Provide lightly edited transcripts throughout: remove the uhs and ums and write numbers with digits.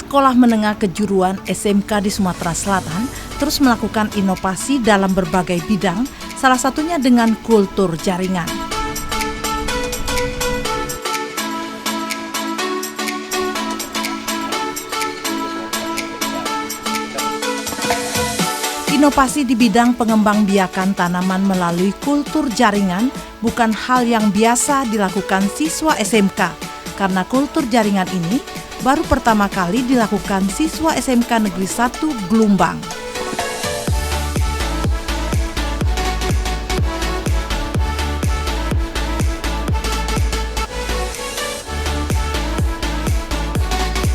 Sekolah Menengah Kejuruan SMK di Sumatera Selatan terus melakukan inovasi dalam berbagai bidang, salah satunya dengan kultur jaringan. Inovasi di bidang pengembangbiakan tanaman melalui kultur jaringan bukan hal yang biasa dilakukan siswa SMK, karena kultur jaringan ini baru pertama kali dilakukan siswa SMK Negeri 1 Gelumbang.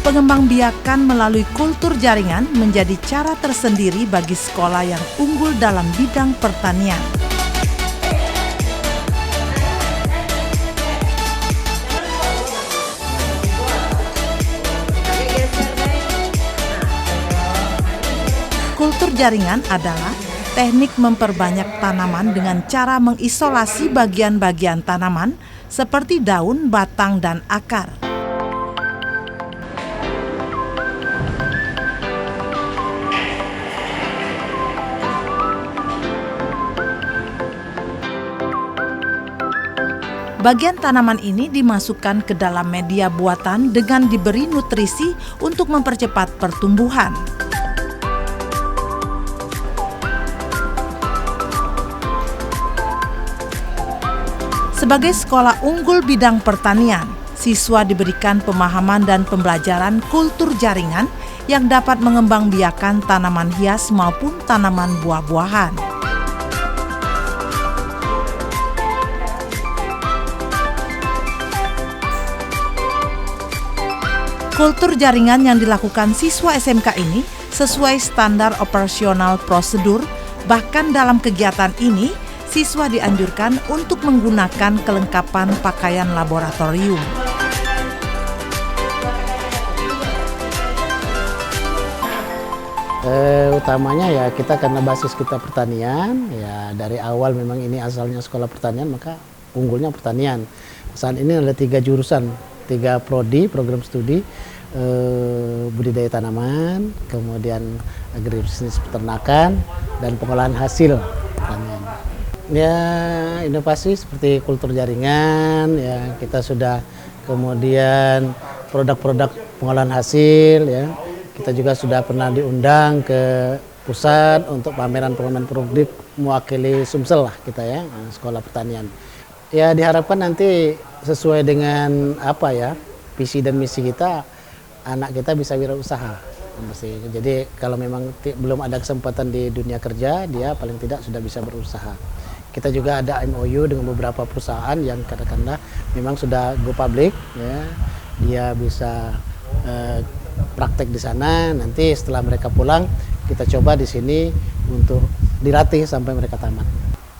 Pengembangbiakan melalui kultur jaringan menjadi cara tersendiri bagi sekolah yang unggul dalam bidang pertanian. Kultur jaringan adalah teknik memperbanyak tanaman dengan cara mengisolasi bagian-bagian tanaman seperti daun, batang, dan akar. Bagian tanaman ini dimasukkan ke dalam media buatan dengan diberi nutrisi untuk mempercepat pertumbuhan. Sebagai sekolah unggul bidang pertanian, siswa diberikan pemahaman dan pembelajaran kultur jaringan yang dapat mengembangbiakan tanaman hias maupun tanaman buah-buahan. Kultur jaringan yang dilakukan siswa SMK ini sesuai standar operasional prosedur, bahkan dalam kegiatan ini, siswa dianjurkan untuk menggunakan kelengkapan pakaian laboratorium. Utamanya ya kita karena basis kita pertanian, ya dari awal memang ini asalnya sekolah pertanian, maka unggulnya pertanian. Saat ini ada 3 jurusan, 3 prodi, program studi, budidaya tanaman, kemudian agribisnis peternakan, dan pengolahan hasil pertanian. Ya, inovasi seperti kultur jaringan, ya kita sudah kemudian produk-produk pengolahan hasil, ya kita juga sudah pernah diundang ke pusat untuk pameran-pameran produk mewakili Sumsel lah kita ya, sekolah pertanian. Ya diharapkan nanti sesuai dengan apa ya visi dan misi kita, anak kita bisa wirausaha. Jadi kalau memang belum ada kesempatan di dunia kerja, dia paling tidak sudah bisa berusaha. Kita juga ada MOU dengan beberapa perusahaan yang kadang-kadang memang sudah go public, ya dia bisa praktek di sana. Nanti setelah mereka pulang, kita coba di sini untuk dilatih sampai mereka tamat.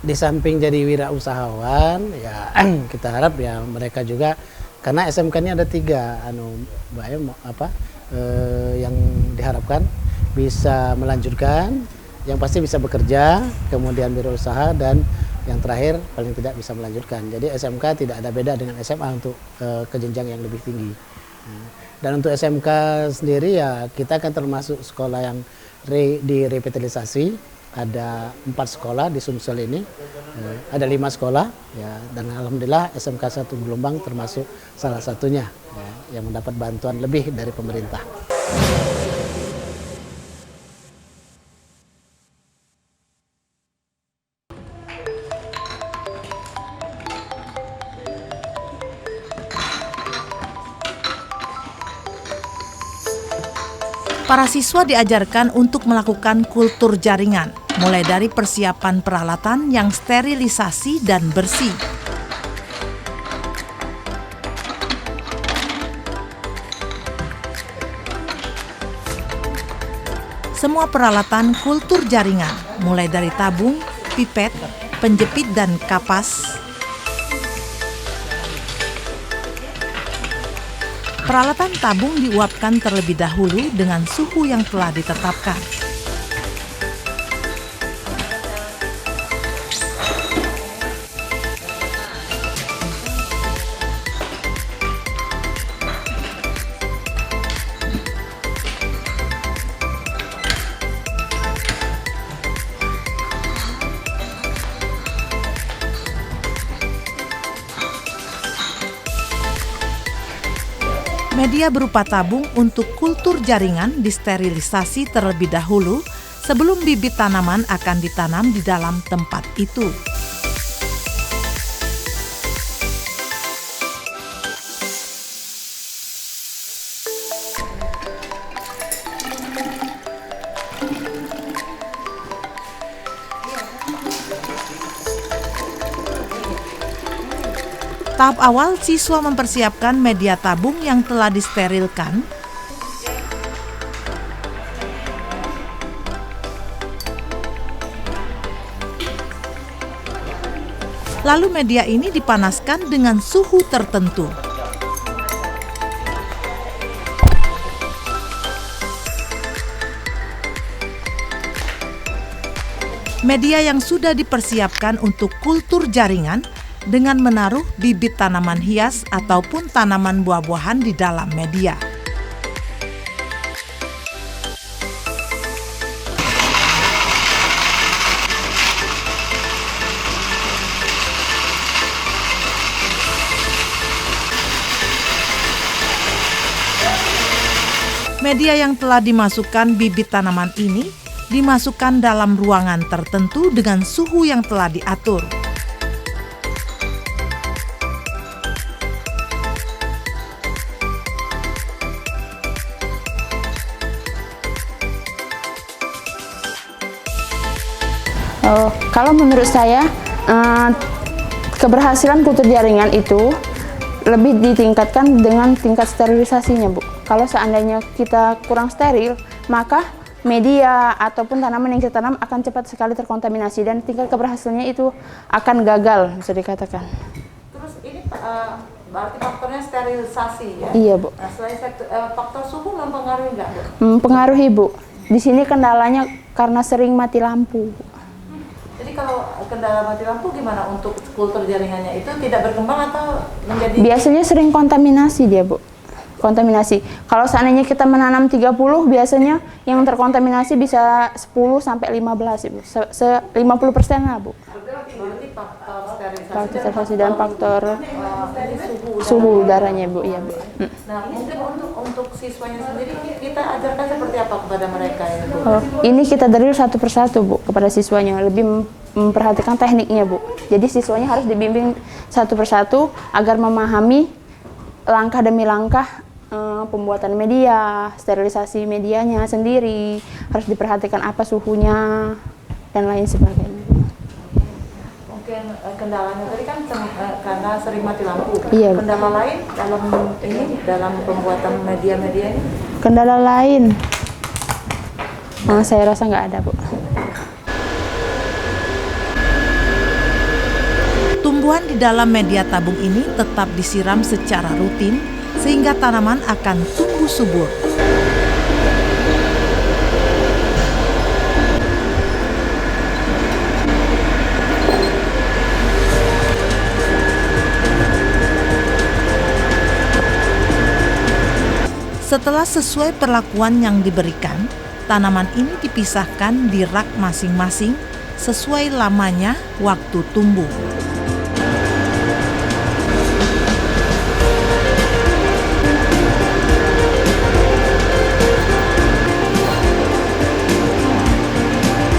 Di samping jadi wirausahawan, ya kita harap ya mereka juga, karena SMK ini ada 3 yang diharapkan bisa melanjutkan, yang pasti bisa bekerja, kemudian berusaha, dan yang terakhir paling tidak bisa melanjutkan. Jadi SMK tidak ada beda dengan SMA untuk ke jenjang yang lebih tinggi. Dan untuk SMK sendiri ya kita akan termasuk sekolah yang direvitalisasi. Ada 4 sekolah di Sumsel ini, ada 5 sekolah, ya, dan alhamdulillah SMK 1 Gelumbang termasuk salah satunya ya, yang mendapat bantuan lebih dari pemerintah. Para siswa diajarkan untuk melakukan kultur jaringan, mulai dari persiapan peralatan yang sterilisasi dan bersih. Semua peralatan kultur jaringan, mulai dari tabung, pipet, penjepit, dan kapas, peralatan tabung diuapkan terlebih dahulu dengan suhu yang telah ditetapkan. Media berupa tabung untuk kultur jaringan disterilisasi terlebih dahulu sebelum bibit tanaman akan ditanam di dalam tempat itu. Tahap awal, siswa mempersiapkan media tabung yang telah disterilkan, lalu media ini dipanaskan dengan suhu tertentu. Media yang sudah dipersiapkan untuk kultur jaringan dengan menaruh bibit tanaman hias ataupun tanaman buah-buahan di dalam media. Media yang telah dimasukkan bibit tanaman ini dimasukkan dalam ruangan tertentu dengan suhu yang telah diatur. Kalau menurut saya, keberhasilan kultur jaringan itu lebih ditingkatkan dengan tingkat sterilisasinya, Bu. Kalau seandainya kita kurang steril, maka media ataupun tanaman yang kita tanam akan cepat sekali terkontaminasi dan tingkat keberhasilannya itu akan gagal, bisa dikatakan. Terus ini berarti faktornya sterilisasi ya? Iya, Bu. Nah, selain faktor suhu mempengaruhi nggak, Bu? Mempengaruhi, Bu. Di sini kendalanya karena sering mati lampu. Jadi kalau kendala mati lampu gimana untuk kultur jaringannya itu tidak berkembang atau menjadi? Biasanya sering kontaminasi dia, Bu. Kontaminasi. Kalau seandainya kita menanam 30, biasanya yang terkontaminasi bisa 10 sampai 15, Ibu. 50% lah, Bu. Berarti Faktor sterilisasi dan faktor suhu udaranya, Bu. Iya, Bu. Nah, mungkin untuk siswanya sendiri kita ajarkan seperti apa kepada mereka ya, Bu? Ini kita drill satu persatu, Bu, kepada siswanya. Lebih memperhatikan tekniknya, Bu. Jadi siswanya harus dibimbing satu persatu agar memahami langkah demi langkah pembuatan media, sterilisasi medianya sendiri, harus diperhatikan apa suhunya dan lain sebagainya. Mungkin kendalanya tadi kan karena sering mati lampu. Iya, Bu. Kendala lain dalam pembuatan media-media ini? Kendala lain, saya rasa nggak ada, Bu. Tumbuhan di dalam media tabung ini tetap disiram secara rutin sehingga tanaman akan tumbuh subur. Setelah sesuai perlakuan yang diberikan, tanaman ini dipisahkan di rak masing-masing sesuai lamanya waktu tumbuh.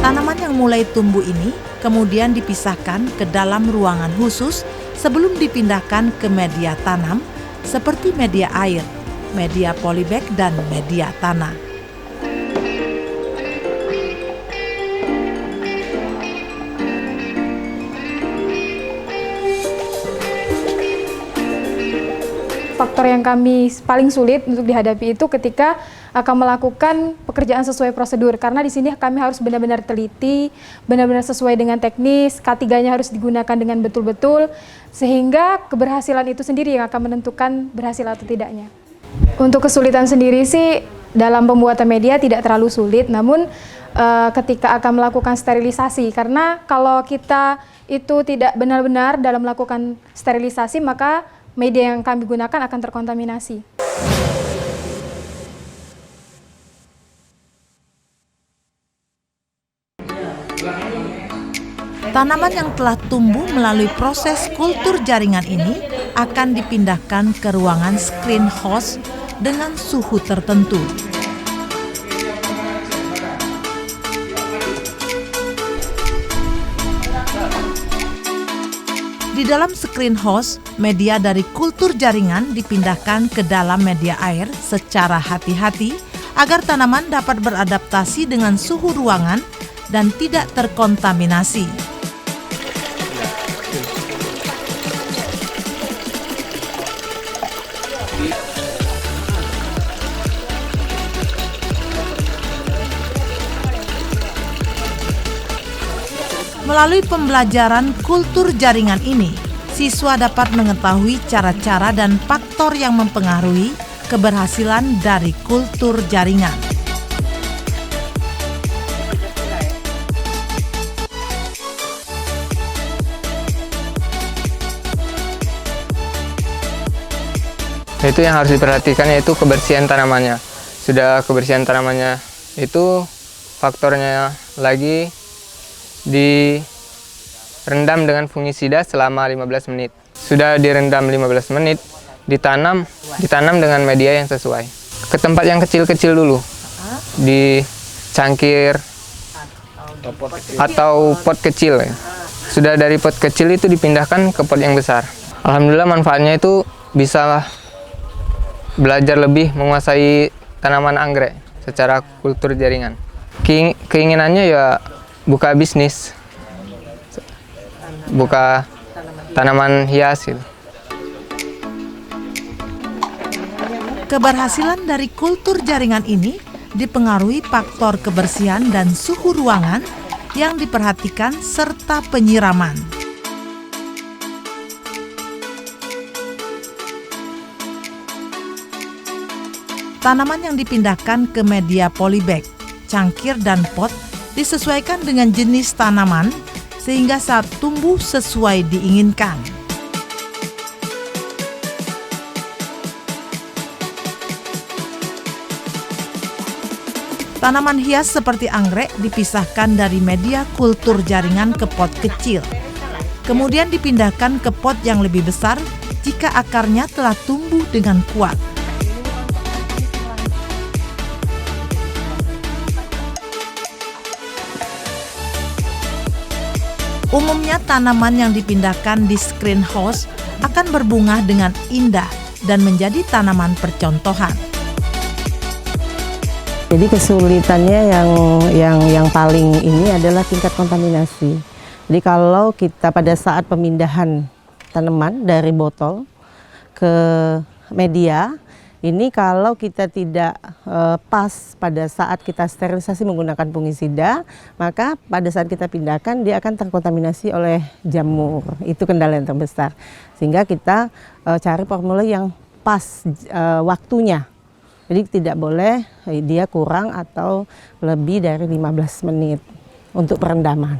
Tanaman yang mulai tumbuh ini kemudian dipisahkan ke dalam ruangan khusus sebelum dipindahkan ke media tanam seperti media air, media polybag, dan media tanah. Faktor yang kami paling sulit untuk dihadapi itu ketika akan melakukan pekerjaan sesuai prosedur, karena di sini kami harus benar-benar teliti, benar-benar sesuai dengan teknis, K3-nya harus digunakan dengan betul-betul, sehingga keberhasilan itu sendiri yang akan menentukan berhasil atau tidaknya. Untuk kesulitan sendiri sih dalam pembuatan media tidak terlalu sulit, namun ketika akan melakukan sterilisasi, karena kalau kita itu tidak benar-benar dalam melakukan sterilisasi, maka media yang kami gunakan akan terkontaminasi. Tanaman yang telah tumbuh melalui proses kultur jaringan ini akan dipindahkan ke ruangan screen house dengan suhu tertentu. Di dalam screen house, media dari kultur jaringan dipindahkan ke dalam media air secara hati-hati agar tanaman dapat beradaptasi dengan suhu ruangan dan tidak terkontaminasi. Melalui pembelajaran kultur jaringan ini, siswa dapat mengetahui cara-cara dan faktor yang mempengaruhi keberhasilan dari kultur jaringan. Itu yang harus diperhatikan yaitu kebersihan tanamannya. Sudah kebersihan tanamannya itu faktornya lagi direndam dengan fungisida selama 15 menit. Sudah direndam 15 menit, ditanam dengan media yang sesuai. Ke tempat yang kecil-kecil dulu, di cangkir atau pot kecil. Sudah dari pot kecil itu dipindahkan ke pot yang besar. Alhamdulillah manfaatnya itu bisa belajar lebih menguasai tanaman anggrek secara kultur jaringan. Keinginannya ya buka bisnis, buka tanaman hias gitu. Keberhasilan dari kultur jaringan ini dipengaruhi faktor kebersihan dan suhu ruangan yang diperhatikan serta penyiraman. Tanaman yang dipindahkan ke media polybag, cangkir dan pot disesuaikan dengan jenis tanaman sehingga saat tumbuh sesuai diinginkan. Tanaman hias seperti anggrek dipisahkan dari media kultur jaringan ke pot kecil. Kemudian dipindahkan ke pot yang lebih besar jika akarnya telah tumbuh dengan kuat. Umumnya tanaman yang dipindahkan di screen house akan berbunga dengan indah dan menjadi tanaman percontohan. Jadi kesulitannya yang paling ini adalah tingkat kontaminasi. Jadi kalau kita pada saat pemindahan tanaman dari botol ke media, ini kalau kita tidak pas pada saat kita sterilisasi menggunakan fungisida, maka pada saat kita pindahkan dia akan terkontaminasi oleh jamur. Itu kendala yang terbesar. Sehingga kita cari formula yang pas waktunya. Jadi tidak boleh dia kurang atau lebih dari 15 menit untuk perendaman.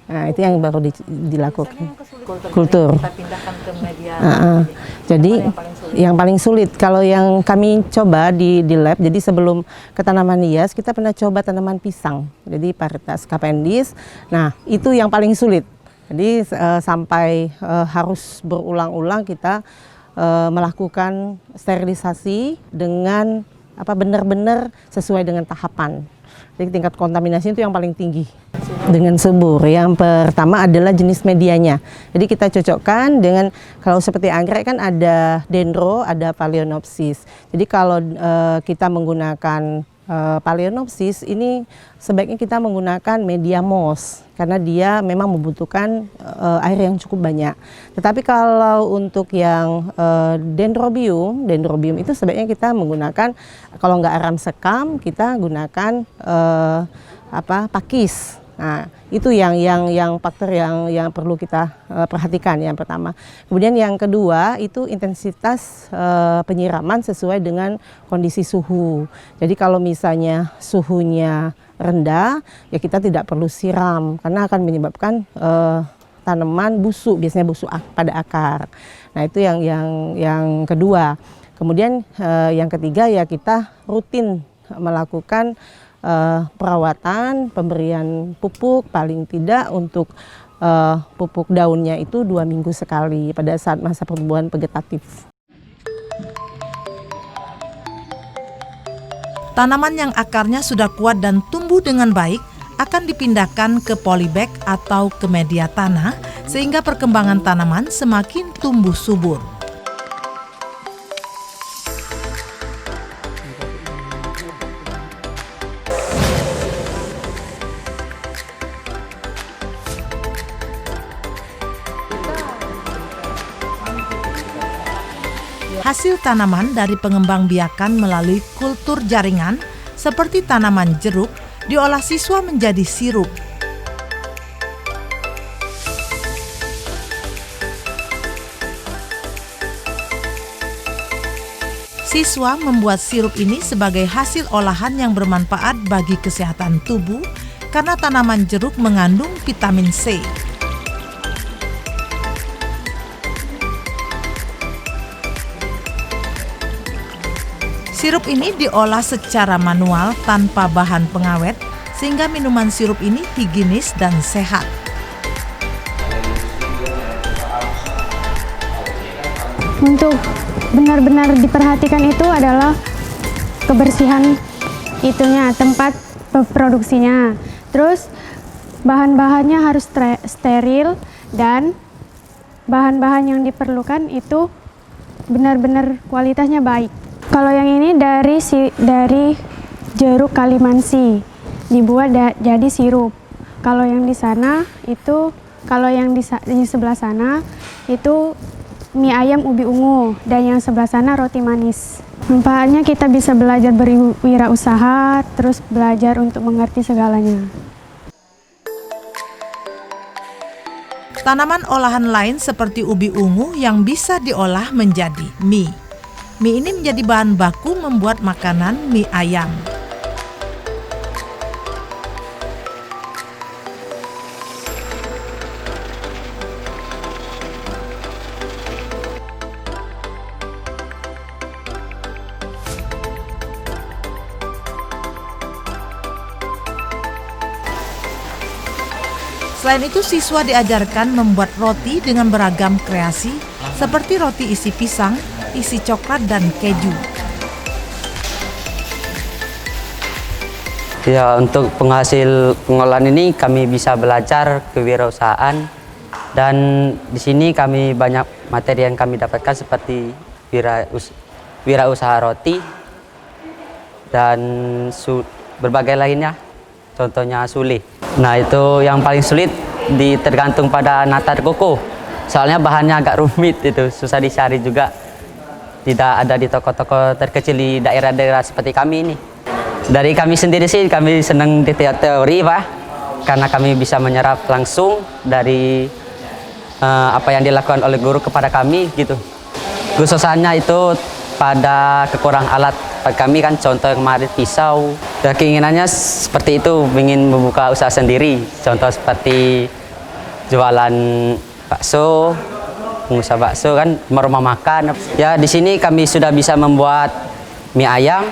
Nah, itu yang baru dilakukan. Kultur. Kita pindahkan ke media. Jadi yang paling sulit kalau yang kami coba di lab, jadi sebelum ke tanaman hias kita pernah coba tanaman pisang. Jadi Paritas capensis. Nah, itu yang paling sulit. Jadi sampai harus berulang-ulang kita melakukan sterilisasi dengan benar-benar sesuai dengan tahapan. Jadi tingkat kontaminasi itu yang paling tinggi. Dengan subur, yang pertama adalah jenis medianya. Jadi kita cocokkan dengan, kalau seperti anggrek kan ada dendro, ada phalaenopsis. Jadi kalau kita menggunakan phalaenopsis, ini sebaiknya kita menggunakan media moss karena dia memang membutuhkan air yang cukup banyak. Tetapi kalau untuk yang dendrobium itu sebaiknya kita menggunakan, kalau nggak aram sekam kita gunakan pakis. Nah, itu yang faktor yang perlu kita perhatikan yang pertama. Kemudian yang kedua itu intensitas penyiraman sesuai dengan kondisi suhu. Jadi kalau misalnya suhunya rendah, ya kita tidak perlu siram karena akan menyebabkan tanaman busuk, biasanya busuk pada akar. Nah, itu yang kedua. Kemudian yang ketiga ya kita rutin melakukan perawatan, pemberian pupuk paling tidak untuk pupuk daunnya itu 2 minggu sekali pada saat masa pertumbuhan vegetatif. Tanaman yang akarnya sudah kuat dan tumbuh dengan baik akan dipindahkan ke polybag atau ke media tanah sehingga perkembangan tanaman semakin tumbuh subur. Hasil tanaman dari pengembangbiakan melalui kultur jaringan seperti tanaman jeruk diolah siswa menjadi sirup. Siswa membuat sirup ini sebagai hasil olahan yang bermanfaat bagi kesehatan tubuh karena tanaman jeruk mengandung vitamin C. Sirup ini diolah secara manual tanpa bahan pengawet, sehingga minuman sirup ini higienis dan sehat. Untuk benar-benar diperhatikan itu adalah kebersihan itunya, tempat produksinya. Terus bahan-bahannya harus steril dan bahan-bahan yang diperlukan itu benar-benar kualitasnya baik. Kalau yang ini dari jeruk kalimansi dibuat jadi sirup. Kalau yang di sana itu, kalau yang di sebelah sana itu mie ayam ubi ungu dan yang sebelah sana roti manis. Manfaatnya kita bisa belajar berwirausaha, terus belajar untuk mengerti segalanya. Tanaman olahan lain seperti ubi ungu yang bisa diolah menjadi mie. Mie ini menjadi bahan baku membuat makanan mie ayam. Selain itu, siswa diajarkan membuat roti dengan beragam kreasi seperti roti isi pisang, isi coklat, dan keju. Ya, untuk penghasil pengolahan ini kami bisa belajar kewirausahaan, dan di sini kami banyak materi yang kami dapatkan seperti wirausaha roti dan berbagai lainnya, contohnya sule. Nah, itu yang paling sulit tergantung pada nata koko. Soalnya bahannya agak rumit, itu susah dicari juga. Tidak ada di toko-toko terkecil di daerah-daerah seperti kami ini. Dari kami sendiri sih, kami senang di teori, Pak. Karena kami bisa menyerap langsung dari apa yang dilakukan oleh guru kepada kami, gitu. Khususannya itu pada kekurang alat kami kan, contoh kemarin pisau. Dan keinginannya seperti itu, ingin membuka usaha sendiri. Contoh seperti jualan bakso, pengusaha bakso kan, rumah makan. Ya, di sini kami sudah bisa membuat mie ayam,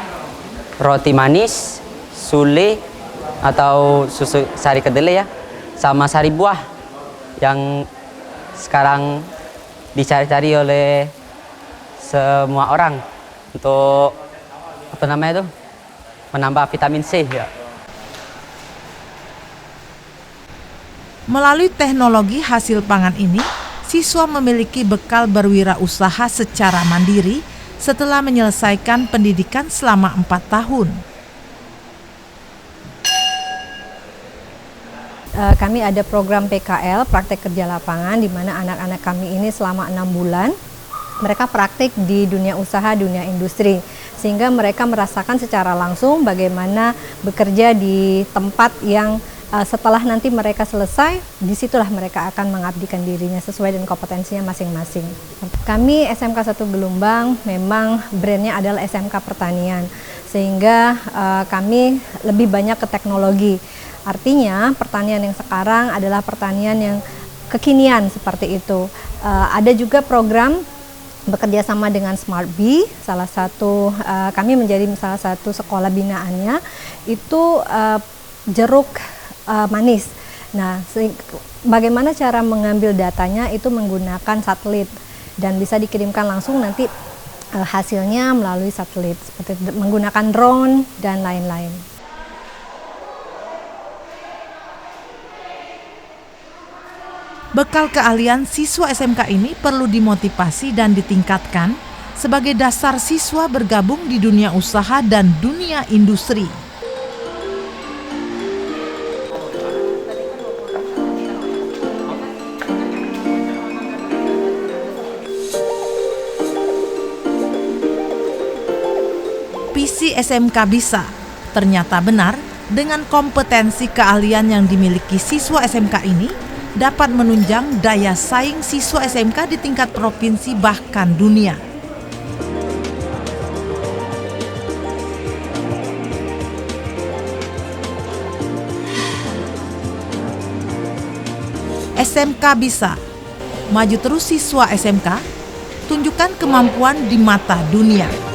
roti manis, sule atau susu sari kedelai ya, sama sari buah yang sekarang dicari-cari oleh semua orang untuk apa namanya itu, menambah vitamin C ya. Melalui teknologi hasil pangan ini, siswa memiliki bekal berwirausaha secara mandiri setelah menyelesaikan pendidikan selama 4 tahun. Kami ada program PKL, praktek kerja lapangan, di mana anak-anak kami ini selama 6 bulan mereka praktik di dunia usaha, dunia industri, sehingga mereka merasakan secara langsung bagaimana bekerja di tempat yang setelah nanti mereka selesai, disitulah mereka akan mengabdikan dirinya sesuai dengan kompetensinya masing-masing. Kami SMK 1 Gelombang memang brandnya adalah SMK Pertanian, sehingga kami lebih banyak ke teknologi. Artinya pertanian yang sekarang adalah pertanian yang kekinian seperti itu. Ada juga program bekerja sama dengan Smart Bee, salah satu kami menjadi salah satu sekolah binaannya itu jeruk manis. Nah, bagaimana cara mengambil datanya itu menggunakan satelit dan bisa dikirimkan langsung nanti hasilnya melalui satelit seperti menggunakan drone dan lain-lain. Bekal keahlian siswa SMK ini perlu dimotivasi dan ditingkatkan sebagai dasar siswa bergabung di dunia usaha dan dunia industri. Visi SMK Bisa ternyata benar, dengan kompetensi keahlian yang dimiliki siswa SMK ini dapat menunjang daya saing siswa SMK di tingkat provinsi bahkan dunia. SMK Bisa, maju terus siswa SMK, tunjukkan kemampuan di mata dunia.